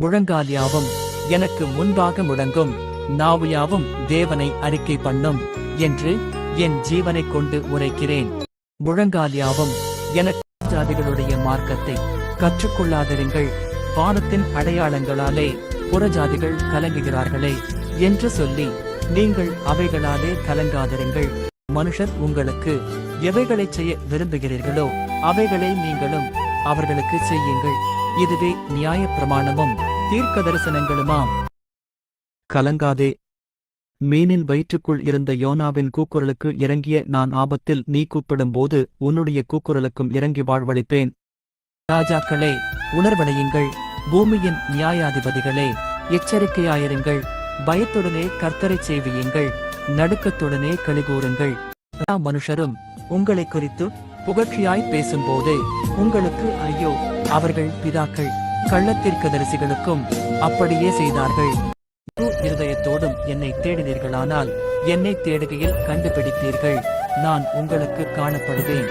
முழங்கால் யாவும் எனக்கு முன்பாக முழங்கும், நாவு யாவும் தேவனை அறிக்கை பண்ணும் என்று என் ஜீவனைக் கொண்டு உரைக்கிறேன். முழங்கால் யாவும் எனக்கு ஜாதிகளுடைய மார்க்கத்தை கற்றுக்கொள்ளாதிருங்கள், வானத்தின் அடையாளங்களாலே புறஜாதிகள் கலங்குகிறார்களே என்று சொல்லி நீங்கள் அவைகளாலே கலங்காதிருங்கள். மனுஷர் உங்களுக்கு எவைகளைச் செய்ய விரும்புகிறீர்களோ அவைகளை நீங்களும் அவர்களுக்கு செய்யுங்கள். இதுவே நியாய பிரமாணமும் தீர்க்க தரிசனங்களுமாம். கலங்காதே. மீனின் வயிற்றுக்குள் இருந்த யோனாவின் கூக்குரலுக்கு இறங்கிய நான் ஆபத்தில் நீ கூப்பிடும்போது உன்னுடைய கூக்குரலுக்கும் இறங்கி வாழ்வளிப்பேன். ராஜாக்களே, உணர்வடையுங்கள். பூமியின் நியாயாதிபதிகளே, எச்சரிக்கையாயிருங்கள். பயத்துடனே கர்த்தரைச் சேவியுங்கள், நடுக்கத்துடனே களிகூறுங்கள். எல்லா மனுஷரும் உங்களை குறித்து புகழ்ச்சியாய் பேசும்போது உங்களுக்கு ஐயோ, அவர்கள் பிதாக்கள் கள்ளத்தீர்க்கதரிசிகளுக்கும் அப்படியே செய்தார்கள். இருதயத்தோடும் என்னை தேடினீர்களானால் என்னை தேடுகையில் கண்டுபிடித்தீர்கள். நான் உங்களுக்கு காணப்படுவேன்.